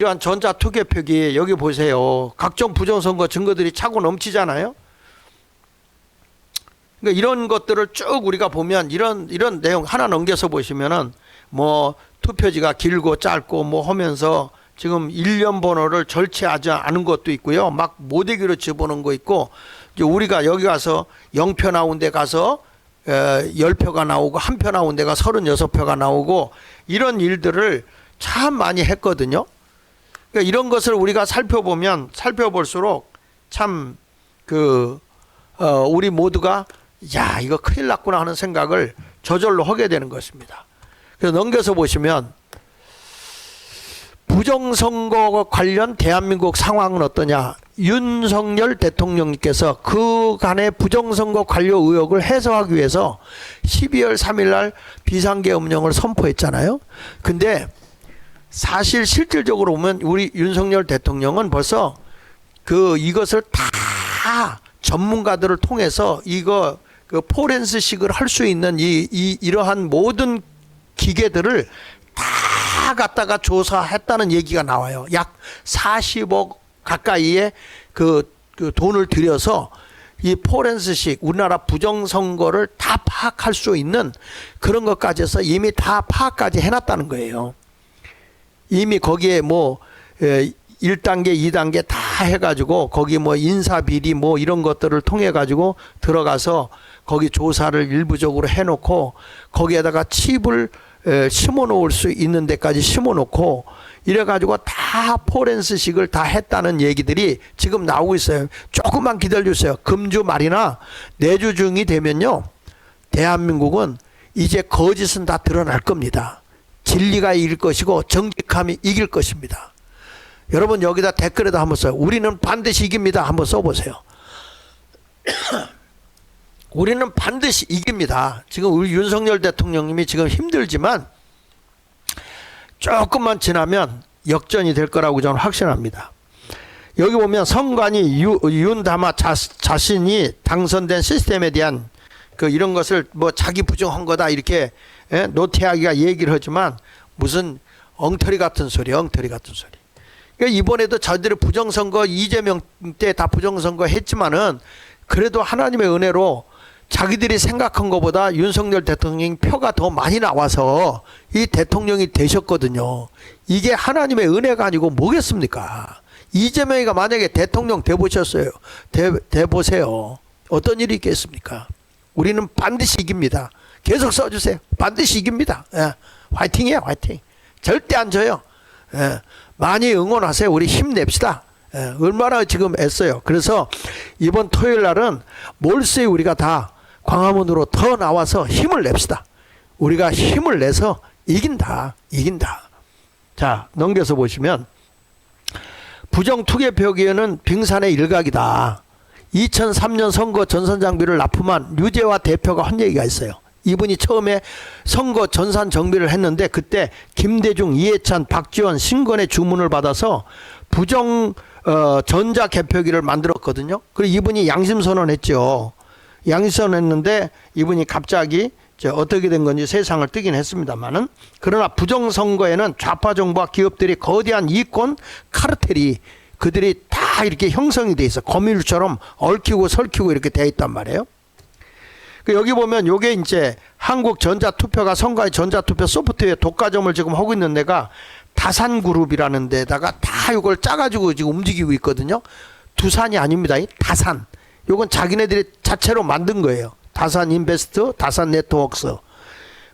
이러한 전자투개표기 여기 보세요. 각종 부정선거 증거들이 차고 넘치잖아요. 그러니까 이런 것들을 쭉 우리가 보면 이런 내용 하나 넘겨서 보시면은 뭐 투표지가 길고 짧고 뭐 하면서 지금 일련 번호를 절취하지 않은 것도 있고요. 막 모대기로 집어넣은 거 있고, 이제 우리가 여기 가서 0표 나온 데 가서 10표가 나오고 1표 나온 데가 36표가 나오고 이런 일들을 참 많이 했거든요. 그러니까 이런 것을 우리가 살펴볼수록 참 우리 모두가 야, 이거 큰일 났구나 하는 생각을 저절로 하게 되는 것입니다. 그래서 넘겨서 보시면 부정선거 관련 대한민국 상황은 어떠냐. 윤석열 대통령님께서 그간의 부정선거 관련 의혹을 해소하기 위해서 12월 3일 날 비상계엄령을 선포했잖아요. 근데 사실 실질적으로 보면 우리 윤석열 대통령은 벌써 이것을 다 전문가들을 통해서 포렌스식을 할 수 있는 이러한 모든 기계들을 다 갖다가 조사했다는 얘기가 나와요. 약 40억 가까이의 그 돈을 들여서 이 포렌스식 우리나라 부정선거를 다 파악할 수 있는 그런 것까지 해서 이미 다 파악까지 해놨다는 거예요. 이미 거기에 뭐 1단계, 2단계 다 해가지고 거기 뭐 인사비리 뭐 이런 것들을 통해 가지고 들어가서 거기 조사를 일부적으로 해놓고 거기에다가 칩을 심어 놓을 수 있는 데까지 심어 놓고 이래가지고 다 포렌스식을 다 했다는 얘기들이 지금 나오고 있어요. 조금만 기다려주세요. 금주 말이나 내주 중이 되면요, 대한민국은 이제 거짓은 다 드러날 겁니다. 진리가 이길 것이고 정직함이 이길 것입니다. 여러분 여기다 댓글에다 한번 써요. 우리는 반드시 이깁니다. 한번 써보세요. 우리는 반드시 이깁니다. 지금 우리 윤석열 대통령님이 지금 힘들지만 조금만 지나면 역전이 될 거라고 저는 확신합니다. 여기 보면 선관위 윤다마 자신이 당선된 시스템에 대한 이런 것을 뭐 자기 부정한 거다 이렇게 노태하기가 얘기를 하지만 무슨 엉터리 같은 소리. 그러니까 이번에도 저희들이 부정선거 이재명 때 다 부정선거 했지만은 그래도 하나님의 은혜로 자기들이 생각한 것보다 윤석열 대통령 표가 더 많이 나와서 이 대통령이 되셨거든요. 이게 하나님의 은혜가 아니고 뭐겠습니까? 이재명이가 만약에 대통령 돼보셨어요. 돼보세요. 어떤 일이 있겠습니까? 우리는 반드시 이깁니다. 계속 써주세요. 반드시 이깁니다. 예. 화이팅이에요. 화이팅. 절대 안 져요. 예. 많이 응원하세요. 우리 힘냅시다. 예. 얼마나 지금 애써요. 그래서 이번 토요일 날은 몰수에 우리가 다 광화문으로 더 나와서 힘을 냅시다. 우리가 힘을 내서 이긴다. 자, 넘겨서 보시면 부정투개표기에는 빙산의 일각이다. 2003년 선거 전산 장비를 납품한 류재화 대표가 한 얘기가 있어요. 이분이 처음에 선거 전산 정비를 했는데 그때 김대중, 이해찬, 박지원, 신건의 주문을 받아서 부정 전자 개표기를 만들었거든요. 그리고 이분이 양심선언했죠. 양심선언했는데 이분이 갑자기 어떻게 된 건지 세상을 뜨긴 했습니다만은, 그러나 부정선거에는 좌파 정부와 기업들이 거대한 이권 카르텔이 그들이 다 이렇게 형성이 돼 있어. 거미줄처럼 얽히고 설키고 이렇게 돼 있단 말이에요. 여기 보면 요게 이제 한국전자투표가 선거의 전자투표 소프트웨어 독과점을 지금 하고 있는 데가 다산그룹이라는 데다가 다 이걸 짜가지고 지금 움직이고 있거든요. 두산이 아닙니다. 다산. 요건 자기네들이 자체로 만든 거예요. 다산인베스트, 다산네트워크스.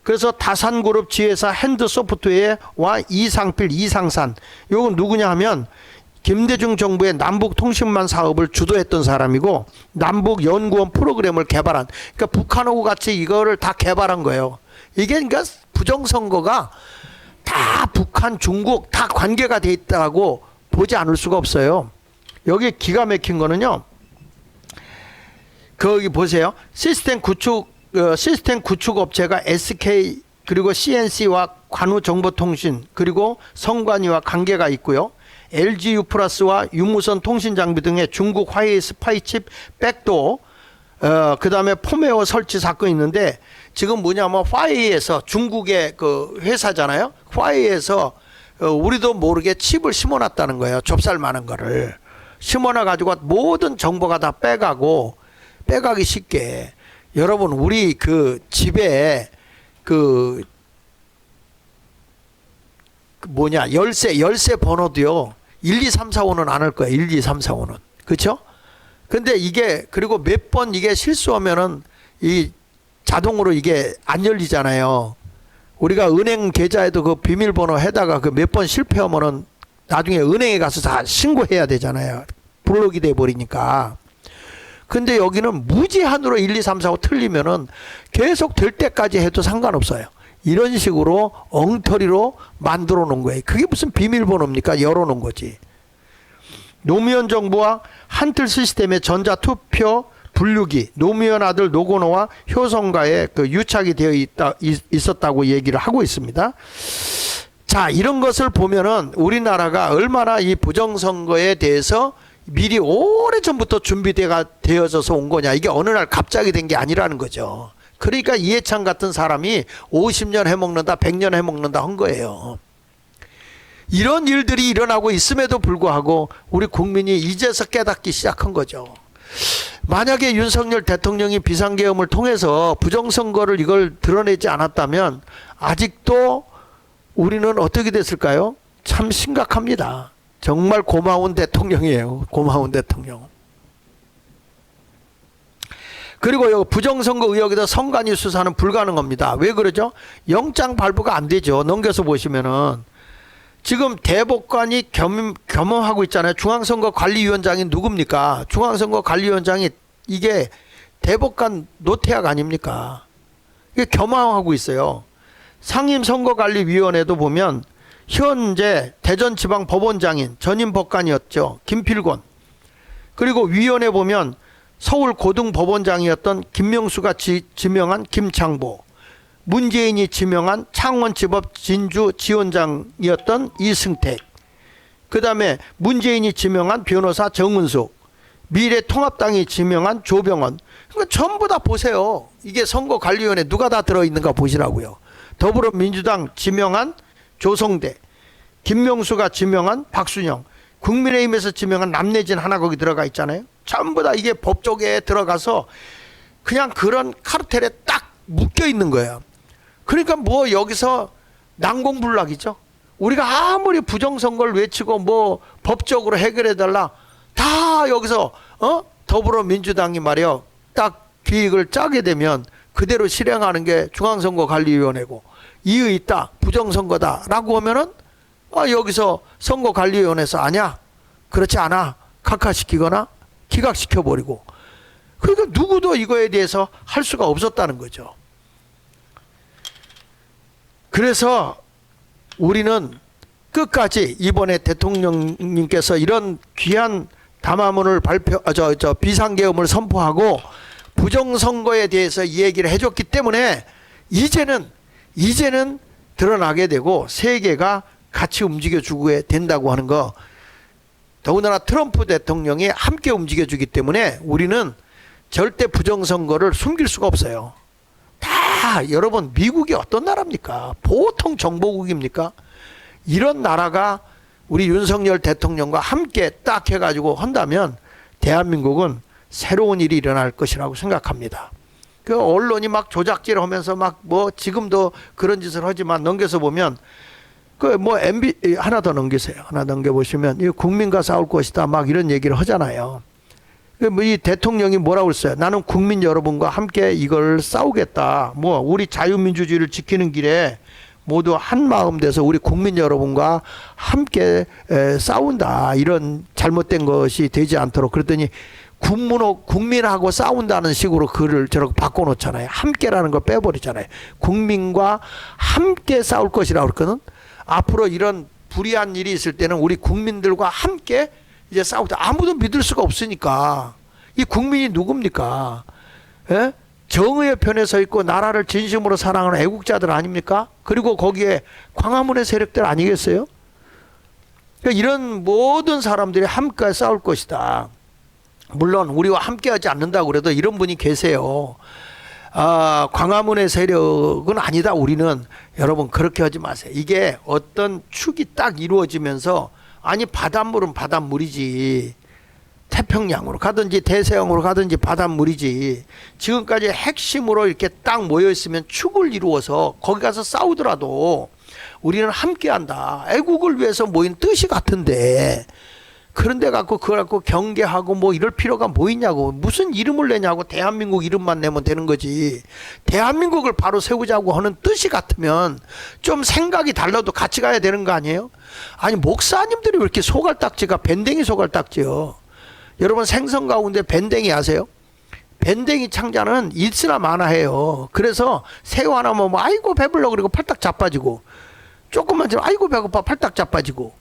그래서 다산그룹 지회사 핸드소프트웨어와 이상필, 이상산. 요건 누구냐 하면 김대중 정부의 남북통신망 사업을 주도했던 사람이고 남북연구원 프로그램을 개발한, 그러니까 북한하고 같이 이거를 다 개발한 거예요. 이게 그러니까 부정선거가 다 북한, 중국 다 관계가 돼 있다고 보지 않을 수가 없어요. 여기 기가 막힌 거는요. 거기 보세요. 시스템 구축 업체가 SK 그리고 CNC와 관우정보통신 그리고 성관위와 관계가 있고요. LG U+와 유무선 통신 장비 등의 중국 화웨이 스파이칩 백도, 그 다음에 폼웨어 설치 사건이 있는데, 지금 뭐냐면 화웨이에서 중국의 그 회사잖아요. 화웨이에서 우리도 모르게 칩을 심어놨다는 거예요. 좁쌀 많은 거를 심어놔가지고 모든 정보가 다 빼가기 쉽게. 여러분 우리 그 집에 그 뭐냐 열쇠 번호도요 1, 2, 3, 4, 5는 안 할 거예요. 1, 2, 3, 4, 5는. 그렇죠? 근데 이게 그리고 몇 번 이게 실수하면은 이 자동으로 이게 안 열리잖아요. 우리가 은행 계좌에도 그 비밀번호 해다가 그 몇 번 실패하면은 나중에 은행에 가서 다 신고해야 되잖아요. 블록이 돼 버리니까. 근데 여기는 무제한으로 1, 2, 3, 4, 5 틀리면은 계속 될 때까지 해도 상관없어요. 이런 식으로 엉터리로 만들어 놓은 거예요. 그게 무슨 비밀번호입니까? 열어 놓은 거지. 노무현 정부와 한틀 시스템의 전자투표 분류기, 노무현 아들 노건호와 효성과의 그 유착이 되어 있었다고 얘기를 하고 있습니다. 자, 이런 것을 보면은 우리나라가 얼마나 이 부정선거에 대해서 미리 오래전부터 되어져서 온 거냐. 이게 어느 날 갑자기 된 게 아니라는 거죠. 그러니까 이해찬 같은 사람이 50년 해먹는다 100년 해먹는다 한 거예요. 이런 일들이 일어나고 있음에도 불구하고 우리 국민이 이제서 깨닫기 시작한 거죠. 만약에 윤석열 대통령이 비상계엄을 통해서 부정선거를 이걸 드러내지 않았다면 아직도 우리는 어떻게 됐을까요? 참 심각합니다. 정말 고마운 대통령이에요. 고마운 대통령. 그리고 이 부정선거 의혹에도 선관위 수사는 불가능합니다. 왜 그러죠? 영장 발부가 안 되죠. 넘겨서 보시면은 지금 대법관이 겸임하고 있잖아요. 중앙선거관리위원장이 누굽니까? 중앙선거관리위원장이 이게 대법관 노태학 아닙니까? 이게 겸임하고 있어요. 상임선거관리위원회도 보면 현재 대전지방법원장인 전임 법관이었죠. 김필권. 그리고 위원회 보면 서울고등법원장이었던 김명수가 지명한 김창보, 문재인이 지명한 창원지법 진주지원장이었던 이승택, 그 다음에 문재인이 지명한 변호사 정은숙, 미래통합당이 지명한 조병헌. 그러니까 전부 다 보세요. 이게 선거관리위원회 누가 다 들어있는가 보시라고요. 더불어민주당 지명한 조성대, 김명수가 지명한 박순영, 국민의힘에서 지명한 남내진 하나 거기 들어가 있잖아요. 전부 다 이게 법조계에 들어가서 그냥 그런 카르텔에 딱 묶여 있는 거예요. 그러니까 뭐 여기서 난공불락이죠. 우리가 아무리 부정선거를 외치고 뭐 법적으로 해결해달라 다 여기서 더불어민주당이 말이요 딱 기획을 짜게 되면 그대로 실행하는 게 중앙선거관리위원회고 이의 있다 부정선거다 라고 하면은 여기서 선거관리위원회에서 아니야 그렇지 않아 각하시키거나 기각시켜버리고, 그러니까 누구도 이거에 대해서 할 수가 없었다는 거죠. 그래서 우리는 끝까지 이번에 대통령님께서 이런 귀한 담화문을 비상계엄을 선포하고 부정선거에 대해서 이 얘기를 해줬기 때문에 이제는 드러나게 되고 세계가 같이 움직여주게 된다고 하는 거, 더군다나 트럼프 대통령이 함께 움직여주기 때문에 우리는 절대 부정선거를 숨길 수가 없어요. 다 여러분 미국이 어떤 나라입니까? 보통 정보국입니까? 이런 나라가 우리 윤석열 대통령과 함께 딱 해가지고 한다면 대한민국은 새로운 일이 일어날 것이라고 생각합니다. 그 언론이 막 조작질 하면서 막 뭐 지금도 그런 짓을 하지만 넘겨서 보면 그 뭐 MB 하나 더 넘기세요. 하나 넘겨보시면 이 국민과 싸울 것이다 막 이런 얘기를 하잖아요. 이 대통령이 뭐라고 했어요? 나는 국민 여러분과 함께 이걸 싸우겠다. 뭐 우리 자유민주주의를 지키는 길에 모두 한 마음 돼서 우리 국민 여러분과 함께 싸운다. 이런 잘못된 것이 되지 않도록. 그랬더니 국민하고 싸운다는 식으로 글을 저렇게 바꿔놓잖아요. 함께라는 걸 빼버리잖아요. 국민과 함께 싸울 것이라고 그랬거든. 앞으로 이런 불의한 일이 있을 때는 우리 국민들과 함께 이제 싸우자. 아무도 믿을 수가 없으니까. 이 국민이 누굽니까? 예? 정의의 편에 서 있고 나라를 진심으로 사랑하는 애국자들 아닙니까? 그리고 거기에 광화문의 세력들 아니겠어요? 그러니까 이런 모든 사람들이 함께 싸울 것이다. 물론 우리와 함께하지 않는다고 그래도 이런 분이 계세요. 광화문의 세력은 아니다. 우리는 여러분 그렇게 하지 마세요. 이게 어떤 축이 딱 이루어지면서 아니 바닷물은 바닷물이지. 태평양으로 가든지 대서양으로 가든지 바닷물이지. 지금까지 핵심으로 이렇게 딱 모여 있으면 축을 이루어서 거기 가서 싸우더라도 우리는 함께한다. 애국을 위해서 모인 뜻이 같은데 그런데 갖고 그걸 갖고 경계하고 뭐 이럴 필요가 뭐 있냐고. 무슨 이름을 내냐고. 대한민국 이름만 내면 되는 거지. 대한민국을 바로 세우자고 하는 뜻이 같으면 좀 생각이 달라도 같이 가야 되는 거 아니에요? 아니 목사님들이 왜 이렇게 소갈딱지가 밴댕이 소갈딱지요. 여러분 생선 가운데 밴댕이 아세요? 밴댕이 창자는 있으나 마나해요. 그래서 새우 하나 먹으면 아이고 배불러 그리고 팔딱 자빠지고 조금만 좀 아이고 배고파 팔딱 자빠지고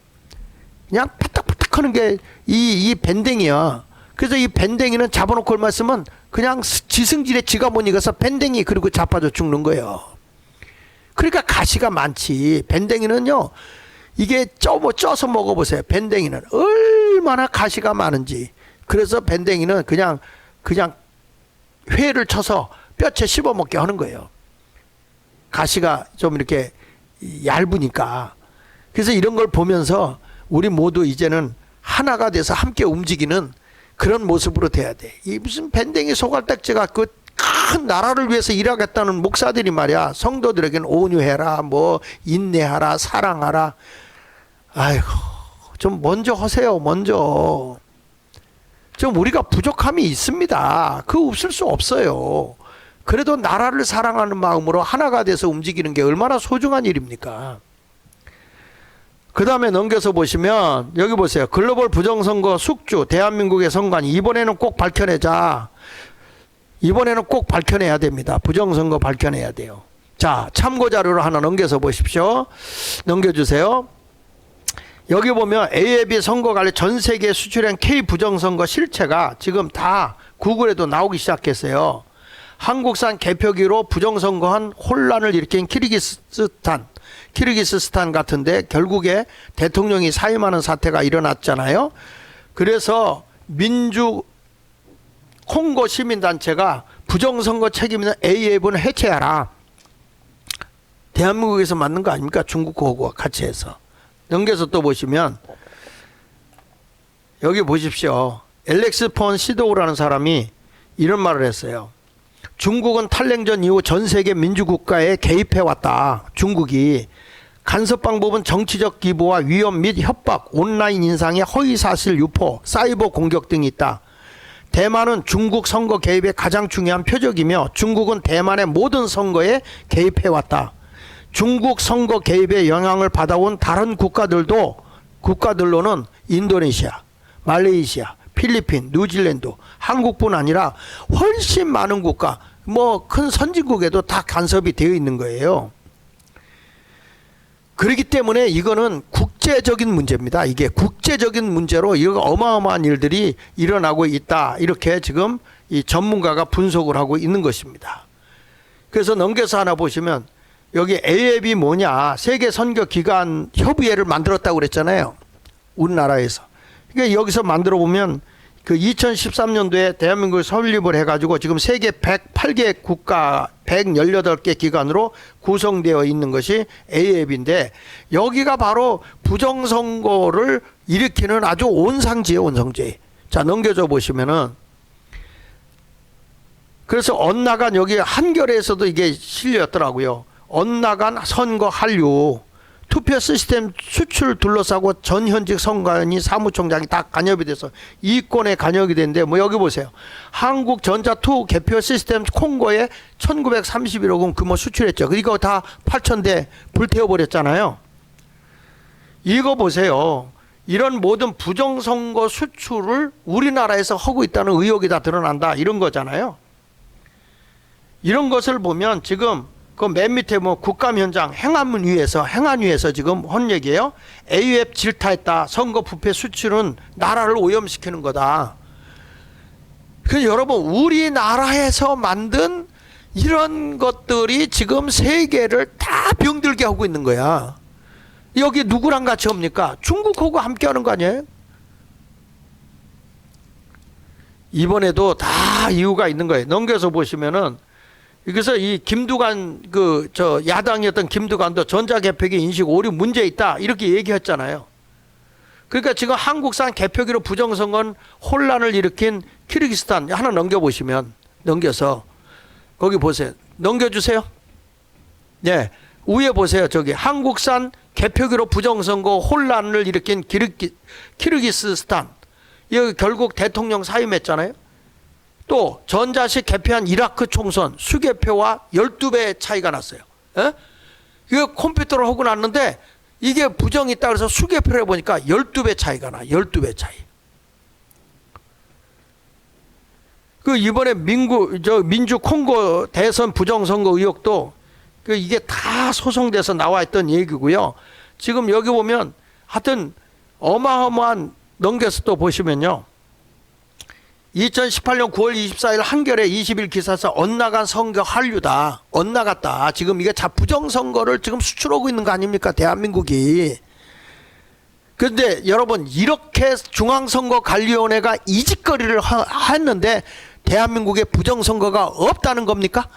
그냥 팔딱팔딱 하는 게 이 밴댕이야. 그래서 이 밴댕이는 잡아놓고 얼마 쓰면 그냥 지승질에 지가 못 익어서 밴댕이 그리고 자빠져 죽는 거예요. 그러니까 가시가 많지. 밴댕이는요 이게 쪄서 먹어보세요. 밴댕이는 얼마나 가시가 많은지. 그래서 밴댕이는 그냥 회를 쳐서 뼈채 씹어 먹게 하는 거예요. 가시가 좀 이렇게 얇으니까. 그래서 이런 걸 보면서 우리 모두 이제는 하나가 돼서 함께 움직이는 그런 모습으로 돼야 돼. 이 무슨 밴댕이 소갈딱지가 그 큰 나라를 위해서 일하겠다는 목사들이 말이야. 성도들에게는 온유해라, 뭐 인내하라, 사랑하라. 아이고, 좀 먼저 하세요. 먼저. 좀 우리가 부족함이 있습니다. 그거 없을 수 없어요. 그래도 나라를 사랑하는 마음으로 하나가 돼서 움직이는 게 얼마나 소중한 일입니까? 그 다음에 넘겨서 보시면 여기 보세요. 글로벌 부정선거 숙주 대한민국의 선관위 이번에는 꼭 밝혀내자. 이번에는 꼭 밝혀내야 됩니다. 부정선거 밝혀내야 돼요. 자, 참고자료로 하나 넘겨서 보십시오. 넘겨주세요. 여기 보면 AAB 선거관리 전 세계 수출한 K 부정선거 실체가 지금 다 구글에도 나오기 시작했어요. 한국산 개표기로 부정선거한 혼란을 일으킨 키르기스스탄 같은데 결국에 대통령이 사임하는 사태가 일어났잖아요. 그래서 콩고 시민단체가 부정선거 책임 있는 AAB는 해체하라. 대한민국에서 만든 거 아닙니까? 중국하고 같이 해서. 넘겨서 또 보시면 여기 보십시오. 엘렉스 폰 시도우라는 사람이 이런 말을 했어요. 중국은 탈냉전 이후 전 세계 민주국가에 개입해왔다. 중국이 간섭 방법은 정치적 기부와 위협 및 협박, 온라인 인상의 허위사실 유포, 사이버 공격 등이 있다. 대만은 중국 선거 개입의 가장 중요한 표적이며 중국은 대만의 모든 선거에 개입해왔다. 중국 선거 개입의 영향을 받아온 다른 국가들로는 인도네시아, 말레이시아, 필리핀, 뉴질랜드, 한국뿐 아니라 훨씬 많은 국가, 뭐 큰 선진국에도 다 간섭이 되어 있는 거예요. 그렇기 때문에 이거는 국제적인 문제입니다. 이게 국제적인 문제로 이거 어마어마한 일들이 일어나고 있다. 이렇게 지금 이 전문가가 분석을 하고 있는 것입니다. 그래서 넘겨서 하나 보시면 여기 AAB 뭐냐, 세계선거기관 협의회를 만들었다고 그랬잖아요. 우리나라에서. 그러니까 여기서 만들어 보면 그 2013년도에 대한민국이 설립을 해가지고 지금 세계 108개 국가 118개 기관으로 구성되어 있는 것이 AAB인데 여기가 바로 부정선거를 일으키는 아주 온상지예요, 온상지. 자, 넘겨줘 보시면은 그래서 엇나간 여기 한겨레에서도 이게 실렸더라고요. 엇나간 선거 한류, 투표 시스템 수출 둘러싸고 전 현직 선관위 사무총장이 다 간섭이 돼서 이권에 간섭이 됐는데 뭐 여기 보세요. 한국전자2 개표 시스템 콩고에 1931억 원 규모 수출했죠. 이거 다 8,000대 불태워버렸잖아요. 이거 보세요. 이런 모든 부정선거 수출을 우리나라에서 하고 있다는 의혹이 다 드러난다. 이런 거잖아요. 이런 것을 보면 지금 그 맨 밑에 뭐 국감 현장 행안위에서 지금 한 얘기예요. AUF 질타했다. 선거 부패 수출은 나라를 오염시키는 거다. 그래서 여러분 우리나라에서 만든 이런 것들이 지금 세계를 다 병들게 하고 있는 거야. 여기 누구랑 같이 합니까? 중국하고 함께 하는 거 아니에요? 이번에도 다 이유가 있는 거예요. 넘겨서 보시면은 그래서 이 김두관 야당이었던 김두관도 전자개표기 인식 오류 문제 있다 이렇게 얘기했잖아요. 그러니까 지금 한국산 개표기로 부정선거는 혼란을 일으킨 키르기스탄 하나 넘겨보시면 넘겨서 거기 보세요. 넘겨주세요. 네, 위에 보세요. 저기 한국산 개표기로 부정선거 혼란을 일으킨 키르기스탄 여기 결국 대통령 사임했잖아요. 또 전자식 개표한 이라크 총선 수개표와 12배 차이가 났어요. 에? 이거 컴퓨터로 하고 났는데 이게 부정이 있다 그래서 수개표를 해보니까 12배 차이가 나. 12배 차이. 그 이번에 민주 콩고 대선 부정선거 의혹도 이게 다 소송돼서 나와 있던 얘기고요. 지금 여기 보면 하여튼 어마어마한 넘겨서 또 보시면요. 2018년 9월 24일 한겨레 20일 기사에서 엇나간 선거 한류다. 엇나갔다. 지금 이게 부정선거를 지금 수출하고 있는 거 아닙니까? 대한민국이. 그런데 여러분 이렇게 중앙선거관리위원회가 이 짓거리를 했는데 대한민국에 부정선거가 없다는 겁니까?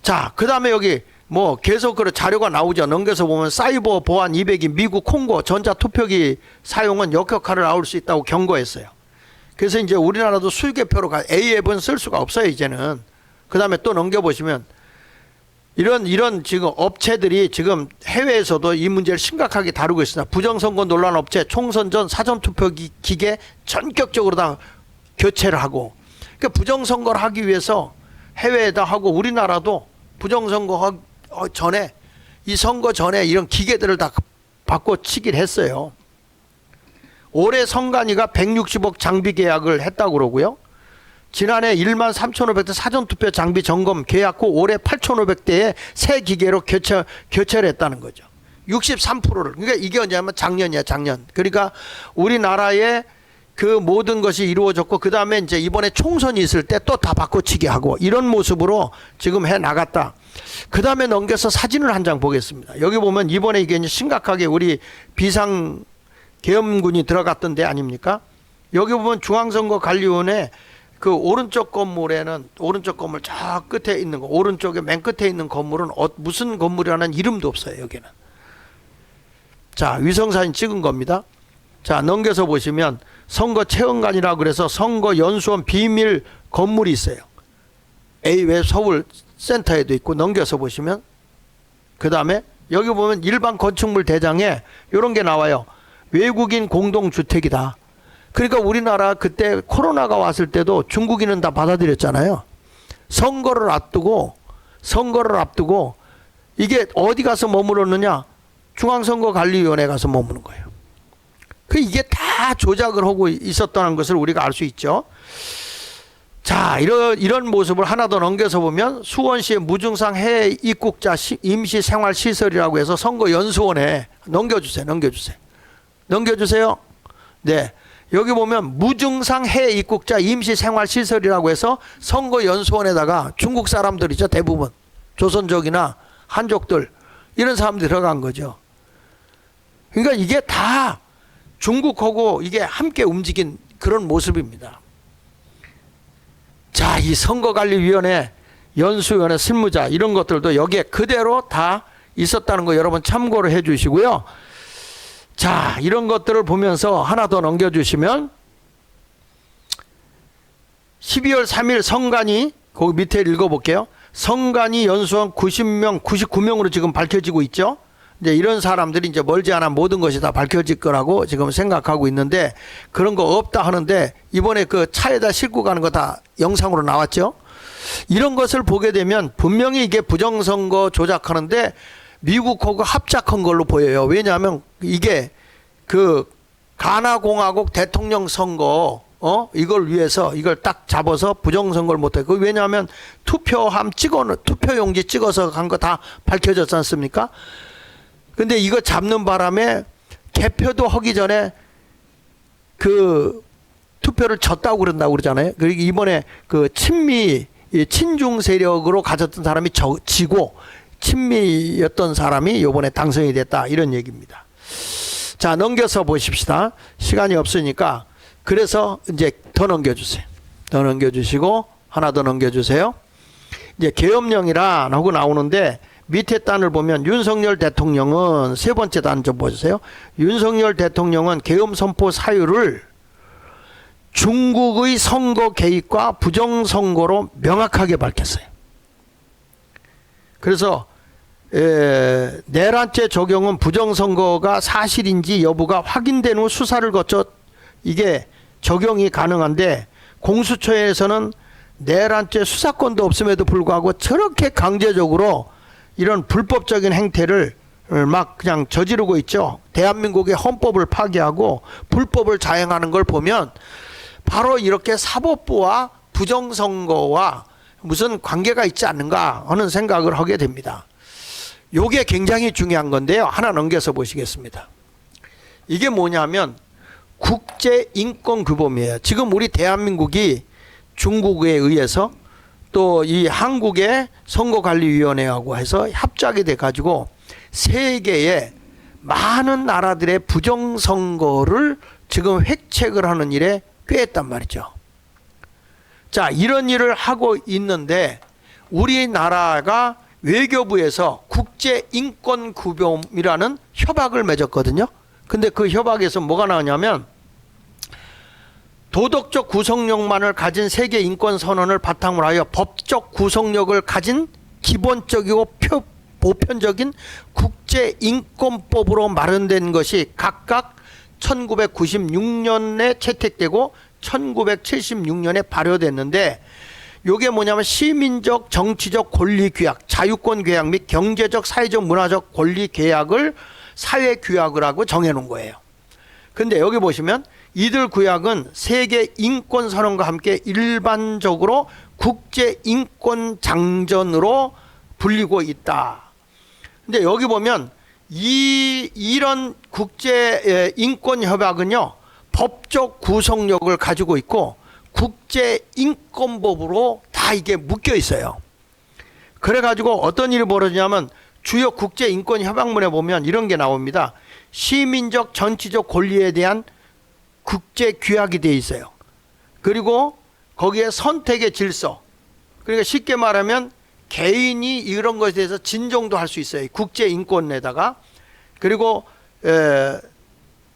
자, 그 다음에 여기 뭐 계속 그 자료가 나오죠. 넘겨서 보면 사이버 보안 200이 미국 콩고 전자투표기 사용은 역효과를 낳을 수 있다고 경고했어요. 그래서 이제 우리나라도 수개표로 A 앱은 쓸 수가 없어요 이제는. 그 다음에 또 넘겨보시면 이런 지금 업체들이 지금 해외에서도 이 문제를 심각하게 다루고 있습니다. 부정선거 논란 업체 총선 전 사전투표 기계 전격적으로 다 교체를 하고, 그러니까 부정선거를 하기 위해서 해외에다 하고 우리나라도 부정선거 전에 이 선거 전에 이런 기계들을 다 바꿔치기를 했어요. 올해 선관위가 160억 장비 계약을 했다고 그러고요. 지난해 1만 3,500대 사전투표 장비 점검 계약 후 올해 8,500대의 새 기계로 교체를 했다는 거죠. 63%를. 그러니까 이게 언제냐면 작년이야, 작년. 그러니까 우리나라의 그 모든 것이 이루어졌고, 그 다음에 이제 이번에 총선이 있을 때 또 다 바꿔치기 하고 이런 모습으로 지금 해 나갔다. 그 다음에 넘겨서 사진을 한 장 보겠습니다. 여기 보면 이번에 이게 심각하게 우리 비상계엄군이 들어갔던 데 아닙니까? 여기 보면 중앙선거관리위원회 그 오른쪽 건물에는, 오른쪽 건물 저 끝에 있는 거, 오른쪽에 맨 끝에 있는 건물은 무슨 건물이라는 이름도 없어요 여기는. 자, 위성사진 찍은 겁니다. 자, 넘겨서 보시면 선거 체험관이라고 그래서 선거연수원 비밀 건물이 있어요. A웹 서울 센터에도 있고. 넘겨서 보시면 그 다음에 여기 보면 일반 건축물 대장에 이런 게 나와요. 외국인 공동주택이다. 그러니까 우리나라 그때 코로나가 왔을 때도 중국인은 다 받아들였잖아요. 선거를 앞두고 이게 어디 가서 머물렀느냐? 중앙선거관리위원회 가서 머무는 거예요. 이게 다 조작을 하고 있었다는 것을 우리가 알 수 있죠. 자, 이런 모습을 하나 더 넘겨서 보면 수원시의 무증상 해외 입국자 임시생활시설이라고 해서 선거연수원에 넘겨주세요. 네, 여기 보면 무증상 해외 입국자 임시생활시설이라고 해서 선거연수원에다가 중국 사람들이죠. 대부분 조선족이나 한족들 이런 사람들이 들어간 거죠. 그러니까 이게 다 중국하고 이게 함께 움직인 그런 모습입니다. 자, 이 선거관리위원회, 연수위원회, 실무자 이런 것들도 여기에 그대로 다 있었다는 거 여러분 참고를 해 주시고요. 자, 이런 것들을 보면서 하나 더 넘겨주시면 12월 3일 선관위, 거기 밑에 읽어볼게요. 선관위 연수원 90명, 99명으로 지금 밝혀지고 있죠. 이제 이런 사람들이 이제 멀지 않아 모든 것이 다 밝혀질 거라고 지금 생각하고 있는데, 그런 거 없다 하는데 이번에 그 차에다 싣고 가는 거 다 영상으로 나왔죠. 이런 것을 보게 되면 분명히 이게 부정선거 조작하는데 미국하고 합작한 걸로 보여요. 왜냐하면 이게 그 가나공화국 대통령 선거 이걸 위해서 이걸 딱 잡아서 부정선거를 못해. 그 왜냐하면 투표용지 찍어서 간 거 다 밝혀졌지 않습니까? 근데 이거 잡는 바람에 개표도 하기 전에 그 투표를 졌다고 그런다고 그러잖아요. 그리고 이번에 그 친중 세력으로 가졌던 사람이 지고 친미였던 사람이 이번에 당선이 됐다, 이런 얘기입니다. 자, 넘겨서 보십시다. 시간이 없으니까. 그래서 이제 더 넘겨주세요. 더 넘겨주시고 하나 더 넘겨주세요. 이제 계엄령이라고 나오는데 밑에 단을 보면 윤석열 대통령은 세 번째 단 좀 보세요. 윤석열 대통령은 계엄 선포 사유를 중국의 선거 개입과 부정선거로 명확하게 밝혔어요. 그래서 내란죄 적용은 부정선거가 사실인지 여부가 확인된 후 수사를 거쳐 이게 적용이 가능한데 공수처에서는 내란죄 수사권도 없음에도 불구하고 저렇게 강제적으로 이런 불법적인 행태를 막 그냥 저지르고 있죠. 대한민국의 헌법을 파기하고 불법을 자행하는 걸 보면 바로 이렇게 사법부와 부정선거와 무슨 관계가 있지 않는가 하는 생각을 하게 됩니다. 요게 굉장히 중요한 건데요. 하나 넘겨서 보시겠습니다. 이게 뭐냐면 국제인권규범이에요. 지금 우리 대한민국이 중국에 의해서 또 이 한국의 선거관리위원회하고 해서 합작이 돼 가지고 세계의 많은 나라들의 부정선거를 지금 획책을 하는 일에 꾀했단 말이죠. 자, 이런 일을 하고 있는데 우리나라가 외교부에서 국제인권규범이라는 협약을 맺었거든요. 근데 그 협약에서 뭐가 나오냐면 도덕적 구속력만을 가진 세계 인권 선언을 바탕으로 하여 법적 구속력을 가진 기본적이고 보편적인 국제인권법으로 마련된 것이 각각 1996년에 채택되고 1976년에 발효됐는데 요게 뭐냐면 시민적 정치적 권리 규약, 자유권 규약 및 경제적 사회적 문화적 권리 계약을 사회 규약을 하고 정해 놓은 거예요. 근데 여기 보시면 이들 구약은 세계 인권 선언과 함께 일반적으로 국제 인권 장전으로 불리고 있다. 근데 여기 보면 이런 국제 인권 협약은요, 법적 구속력을 가지고 있고 국제 인권법으로 다 이게 묶여 있어요. 그래 가지고 어떤 일이 벌어지냐면 주요 국제 인권 협약문에 보면 이런 게 나옵니다. 시민적 정치적 권리에 대한 국제 규약이 되어 있어요. 그리고 거기에 선택의 질서, 그러니까 쉽게 말하면 개인이 이런 것에 대해서 진정도 할 수 있어요. 국제 인권에다가. 그리고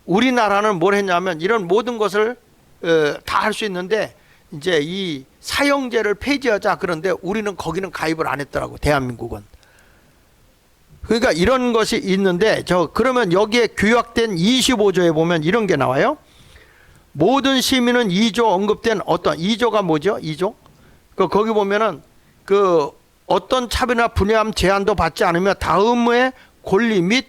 우리나라는 뭘 했냐면 이런 모든 것을 다 할 수 있는데 이제 이 사형제를 폐지하자, 그런데 우리는 거기는 가입을 안 했더라고, 대한민국은. 그러니까 이런 것이 있는데 그러면 여기에 규약된 25조에 보면 이런 게 나와요. 모든 시민은 2조 언급된 어떤 2조가 뭐죠? 2조? 거기 보면은 그 어떤 차별이나 분야함 제한도 받지 않으며 다음의 권리 및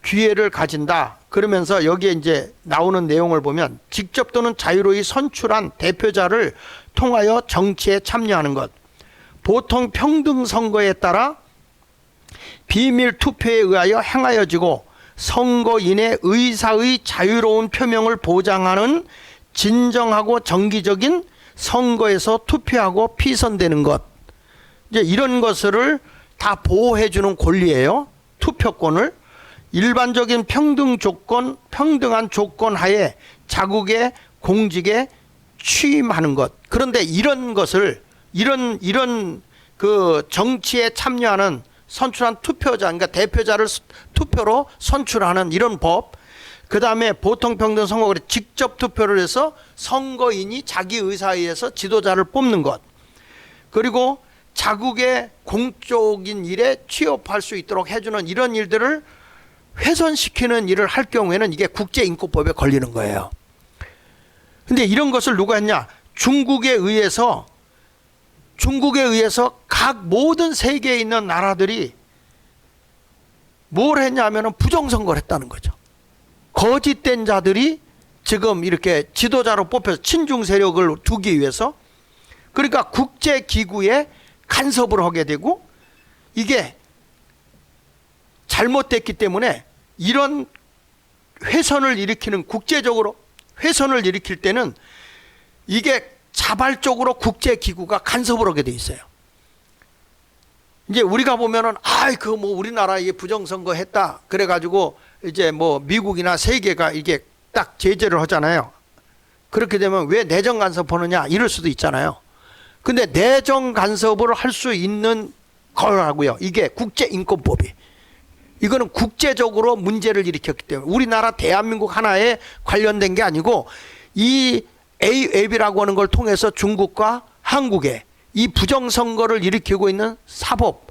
기회를 가진다. 그러면서 여기에 이제 나오는 내용을 보면 직접 또는 자유로이 선출한 대표자를 통하여 정치에 참여하는 것, 보통 평등 선거에 따라 비밀 투표에 의하여 행하여지고 선거인의 의사의 자유로운 표명을 보장하는 진정하고 정기적인 선거에서 투표하고 피선되는 것, 이제 이런 것을 다 보호해 주는 권리예요. 투표권을 일반적인 평등한 조건 하에 자국의 공직에 취임하는 것. 그런데 이런 것을 이런 그 정치에 참여하는 선출한 투표자, 그러니까 대표자를 투표로 선출하는 이런 법, 그 다음에 보통평등 선거에 직접 투표를 해서 선거인이 자기 의사에 의해서 지도자를 뽑는 것, 그리고 자국의 공적인 일에 취업할 수 있도록 해주는 이런 일들을 훼손시키는 일을 할 경우에는 이게 국제인권법에 걸리는 거예요. 근데 이런 것을 누가 했냐? 중국에 의해서 각 모든 세계에 있는 나라들이 뭘 했냐면은 부정선거를 했다는 거죠. 거짓된 자들이 지금 이렇게 지도자로 뽑혀서 친중 세력을 두기 위해서, 그러니까 국제기구에 간섭을 하게 되고, 이게 잘못됐기 때문에 이런 훼손을 일으키는, 국제적으로 훼손을 일으킬 때는 이게 자발적으로 국제기구가 간섭을 하게 돼 있어요. 이제 우리가 보면은 우리나라 이게 부정선거 했다 그래가지고 이제 뭐 미국이나 세계가 이게 딱 제재를 하잖아요. 그렇게 되면 왜 내정 간섭하느냐 이럴 수도 있잖아요. 근데 내정 간섭을 할 수 있는 거라고요. 이게 국제인권법이. 이거는 국제적으로 문제를 일으켰기 때문에 우리나라 대한민국 하나에 관련된 게 아니고 이 AAB라고 하는 걸 통해서 중국과 한국에 이 부정선거를 일으키고 있는 사법,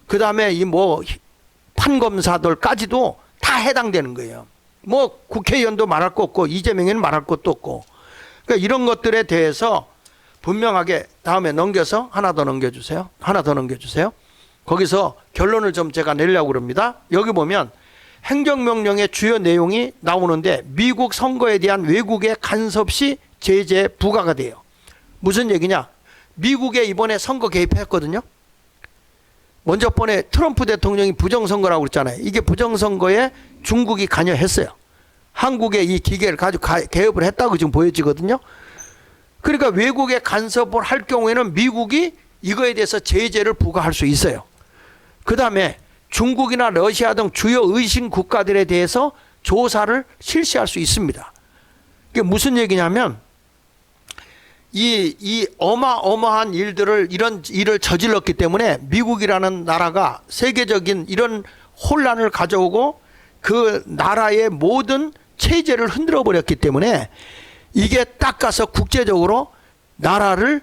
그 다음에 이 뭐 판검사들까지도 다 해당되는 거예요. 뭐 국회의원도 말할 거 없고 이재명에는 말할 것도 없고. 그러니까 이런 것들에 대해서 분명하게 다음에 넘겨서 하나 더 넘겨주세요. 하나 더 넘겨주세요. 거기서 결론을 좀 제가 내려고 그럽니다. 여기 보면 행정명령의 주요 내용이 나오는데 미국 선거에 대한 외국의 간섭 시 제재 부과가 돼요. 무슨 얘기냐? 미국에 이번에 선거 개입했거든요. 먼저 번에 트럼프 대통령이 부정선거라고 그랬잖아요. 이게 부정선거에 중국이 관여했어요. 한국의 이 기계를 가지고 개입을 했다고 지금 보여지거든요. 그러니까 외국에 간섭을 할 경우에는 미국이 이거에 대해서 제재를 부과할 수 있어요. 그 다음에 중국이나 러시아 등 주요 의심 국가들에 대해서 조사를 실시할 수 있습니다. 이게 무슨 얘기냐면 이 어마어마한 이런 일을 저질렀기 때문에 미국이라는 나라가 세계적인 이런 혼란을 가져오고 그 나라의 모든 체제를 흔들어 버렸기 때문에 이게 딱 가서 국제적으로 나라를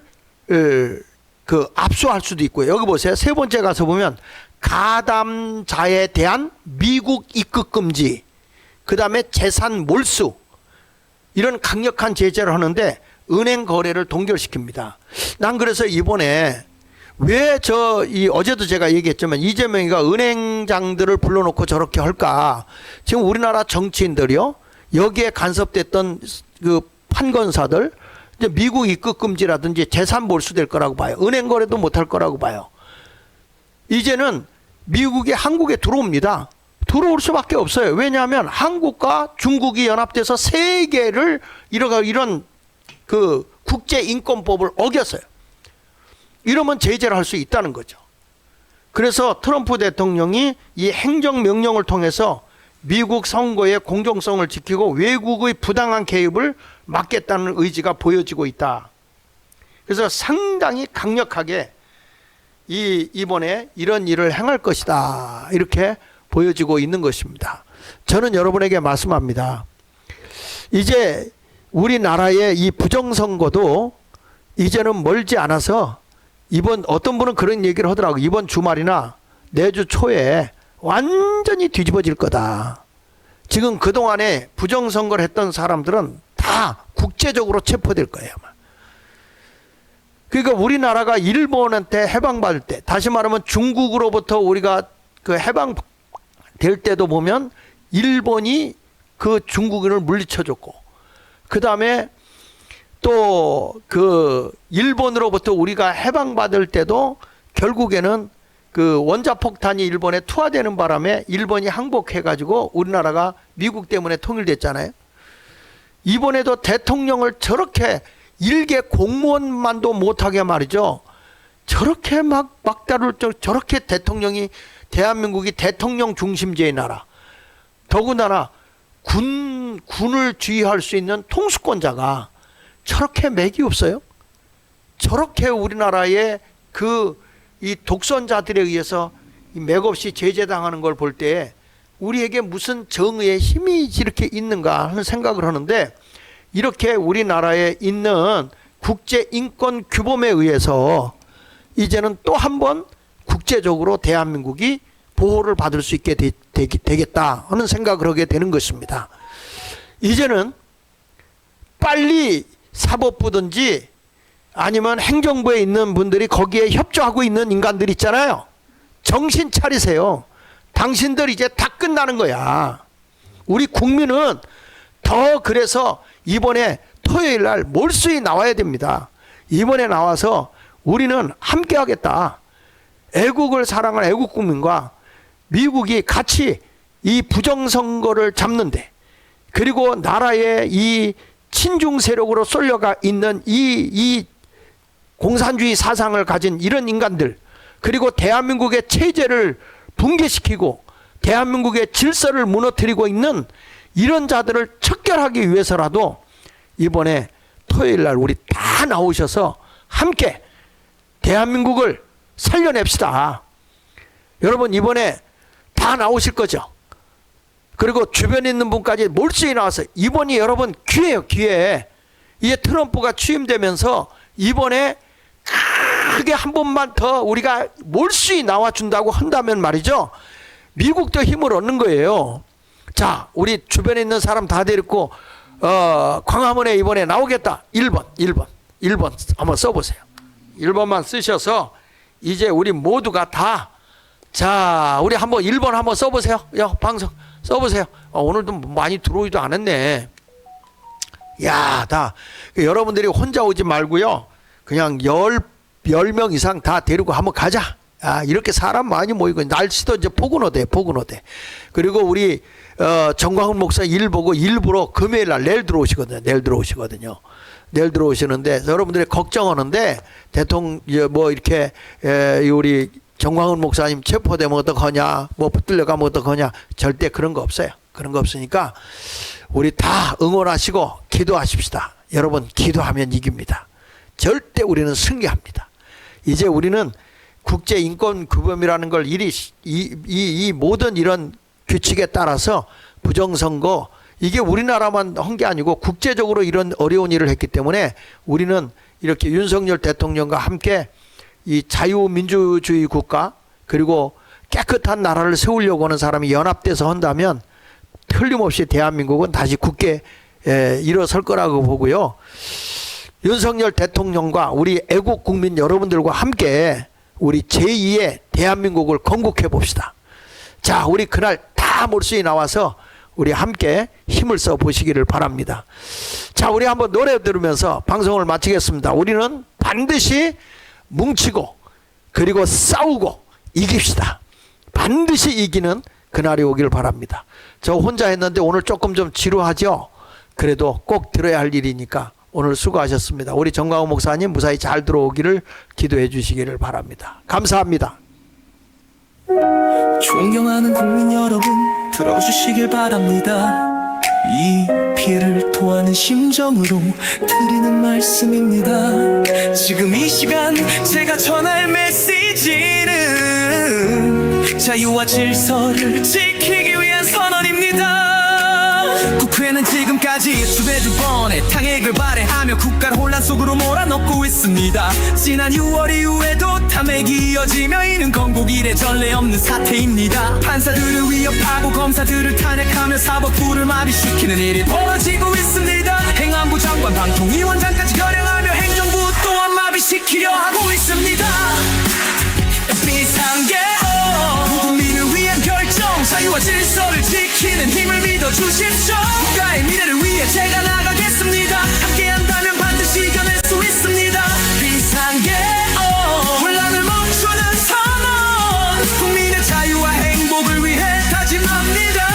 압수할 수도 있고요. 여기 보세요. 세 번째 가서 보면 가담자에 대한 미국 입국 금지, 그 다음에 재산 몰수, 이런 강력한 제재를 하는데 은행 거래를 동결시킵니다. 난 그래서 이번에 왜 어제도 제가 얘기했지만 이재명이가 은행장들을 불러놓고 저렇게 할까? 지금 우리나라 정치인들이요, 여기에 간섭됐던 그 판검사들 이제 미국 입국 금지라든지 재산 몰수될 거라고 봐요. 은행 거래도 못할 거라고 봐요. 이제는 미국이 한국에 들어옵니다. 들어올 수밖에 없어요. 왜냐하면 한국과 중국이 연합돼서 세계를 이런 그 국제인권법을 어겼어요. 이러면 제재를 할 수 있다는 거죠. 그래서 트럼프 대통령이 이 행정명령을 통해서 미국 선거의 공정성을 지키고 외국의 부당한 개입을 막겠다는 의지가 보여지고 있다. 그래서 상당히 강력하게 이번에 이런 일을 행할 것이다, 이렇게 보여지고 있는 것입니다. 저는 여러분에게 말씀합니다. 이제 우리나라의 이 부정선거도 이제는 멀지 않아서 이번 어떤 분은 그런 얘기를 하더라고요. 이번 주말이나 내주 초에 완전히 뒤집어질 거다. 지금 그동안에 부정선거를 했던 사람들은 다 국제적으로 체포될 거예요. 그러니까 우리나라가 일본한테 해방받을 때, 다시 말하면 중국으로부터 우리가 그 해방될 때도 보면 일본이 그 중국인을 물리쳐줬고, 그 다음에 또 그 일본으로부터 우리가 해방받을 때도 결국에는 그 원자폭탄이 일본에 투하되는 바람에 일본이 항복해가지고 우리나라가 미국 때문에 통일됐잖아요. 이번에도 대통령을 저렇게 일개 공무원만도 못하게 말이죠. 저렇게 막다룰 저렇게 대통령이, 대한민국이 대통령 중심제의 나라, 더군다나 군을 지휘할 수 있는 통수권자가 저렇게 맥이 없어요? 저렇게 우리나라의 이 독선자들에 의해서 맥없이 제재당하는 걸 볼 때 우리에게 무슨 정의의 힘이 이렇게 있는가 하는 생각을 하는데, 이렇게 우리나라에 있는 국제인권 규범에 의해서 이제는 또 한 번 국제적으로 대한민국이 보호를 받을 수 있게 되겠다 하는 생각을 하게 되는 것입니다. 이제는 빨리 사법부든지 아니면 행정부에 있는 분들이 거기에 협조하고 있는 인간들 있잖아요. 정신 차리세요. 당신들 이제 다 끝나는 거야. 우리 국민은 더 그래서 이번에 토요일 날 몰수히 나와야 됩니다. 이번에 나와서 우리는 함께 하겠다. 애국을 사랑하는 애국국민과 미국이 같이 이 부정선거를 잡는데, 그리고 나라의 이 친중 세력으로 쏠려가 있는 이 공산주의 사상을 가진 이런 인간들, 그리고 대한민국의 체제를 붕괴시키고 대한민국의 질서를 무너뜨리고 있는 이런 자들을 척결하기 위해서라도 이번에 토요일 날 우리 다 나오셔서 함께 대한민국을 살려냅시다. 여러분 이번에 다 나오실 거죠? 그리고 주변에 있는 분까지 몰수히 나와서 이번이 여러분 기회예요, 기회. 이제 트럼프가 취임되면서 이번에 크게 한 번만 더 우리가 몰수히 나와준다고 한다면 말이죠, 미국도 힘을 얻는 거예요. 자, 우리 주변에 있는 사람 다 데리고 광화문에 이번에 나오겠다. 1번 한번 써보세요. 1번만 쓰셔서 이제 우리 모두가 다, 자, 우리 한번 1번 한번 써보세요. 방송 써보세요. 오늘도 많이 들어오지도 않았네. 야, 다 여러분들이 혼자 오지 말고요, 그냥 10명 이상 다 데리고 한번 가자. 이렇게 사람 많이 모이고 날씨도 이제 포근하대. 그리고 우리 정광훈 목사 일 보고 일부러 금요일 날 내일 들어오시거든요. 내일 들어오시는데 여러분들이 걱정하는데 대통령 뭐 이렇게 우리 정광훈 목사님 체포되면 어떡하냐, 뭐 붙들려 가면 어떡하냐, 절대 그런 거 없어요. 그런 거 없으니까 우리 다 응원하시고 기도하십시다. 여러분 기도하면 이깁니다. 절대 우리는 승리합니다. 이제 우리는 국제인권규범이라는 걸 이 모든 이런 규칙에 따라서 부정선거, 이게 우리나라만 한 게 아니고 국제적으로 이런 어려운 일을 했기 때문에 우리는 이렇게 윤석열 대통령과 함께 이 자유민주주의 국가 그리고 깨끗한 나라를 세우려고 하는 사람이 연합돼서 한다면 틀림없이 대한민국은 다시 굳게 일어설 거라고 보고요. 윤석열 대통령과 우리 애국 국민 여러분들과 함께 우리 제2의 대한민국을 건국해 봅시다. 자, 우리 그날 다 몰수히 나와서 우리 함께 힘을 써 보시기를 바랍니다. 자, 우리 한번 노래 들으면서 방송을 마치겠습니다. 우리는 반드시 뭉치고 그리고 싸우고 이깁시다. 반드시 이기는 그날이 오길 바랍니다. 저 혼자 했는데 오늘 조금 좀 지루하죠? 그래도 꼭 들어야 할 일이니까 오늘 수고하셨습니다. 우리 정광훈 목사님 무사히 잘 들어오기를 기도해 주시기를 바랍니다. 감사합니다. 존경하는 국민 여러분, 들어주시길 바랍니다. 이 피해를 토하는 심정으로 드리는 말씀입니다. 지금 이 시간 제가 전할 메시지는 자유와 질서를 지키기 위한 선언입니다. 국회는 지금까지 수배주 번의 탄핵을 발해하며 국가를 혼란 속으로 몰아넣고 있습니다. 지난 6월 이후에도 탐핵이 이어지며 이는 건국 이래 전례 없는 사태입니다. 판사들을 위협하고 검사들을 탄핵하며 사법부를 마비시키는 일이 벌어지고 있습니다. 행안부 장관, 방통위원장까지 결행하며 행정부 또한 마비시키려 하고 있습니다. 비상계엄, 국민을 위한 결정, 자유와 질서를 지키는 힘을 믿어주십시오. 국가의 미래를 위해 제가 나가겠습니다. 함께한다면 반드시 이겨낼 수 있습니다. 비상계엄, 혼란을 멈추는 선언, 국민의 자유와 행복을 위해 다짐합니다.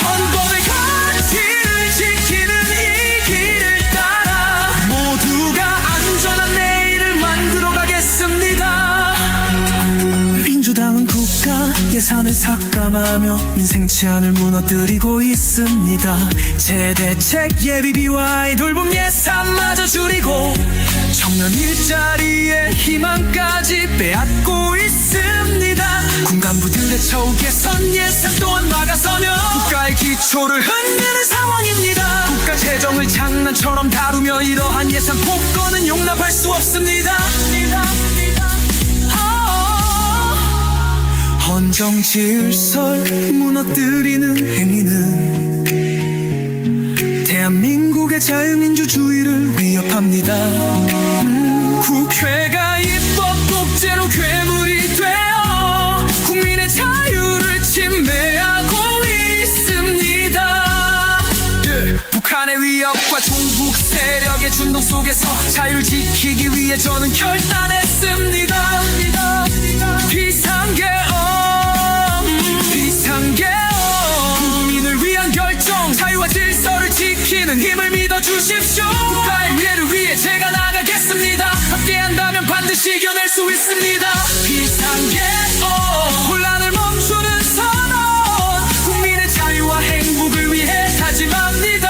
헌법의 가치를 지키는 이 길을 따라 모두가 안전한 내일을 만들어 가겠습니다. 민주당은 국가 예산을 삭감하며 민생 제한을 무너뜨리고 있습니다. 재대책 예비비와 아이 돌봄 예산마저 줄이고 청년 일자리의 희망까지 빼앗고 있습니다. 군간부들의 처우 개선 예산 또한 막아서며 국가의 기초를 흔드는 상황입니다. 국가 재정을 장난처럼 다루며 이러한 예산 폭거는 용납할 수 없습니다. 헌정 질서를 무너뜨리는 행위는 대한민국의 자유민주주의를 위협합니다. 국회가 입법 독재로 괴물이 되어 국민의 자유를 침해하고 있습니다. 북한의 위협과 종북 세력의 준동 속에서 자유를 지키기 위해 저는 결단했습니다. 비상계엄, 국민을 위한 결정, 자유와 질서를 지키는 힘을 믿어주십시오. 국가의 미래를 위해 제가 나가겠습니다. 함께한다면 반드시 이겨낼 수 있습니다. 비상계엄, 혼란을 멈추는 선언, 국민의 자유와 행복을 위해 다짐합니다.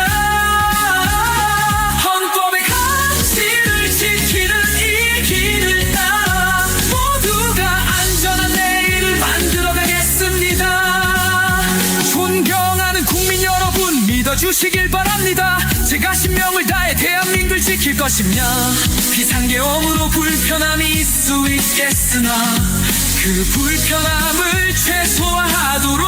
믿어주시길 바랍니다. 제가 신명을 다해 대한민국을 지킬 것이며 비상계엄으로 불편함이 있을 수 있겠으나 그 불편함을 최소화하도록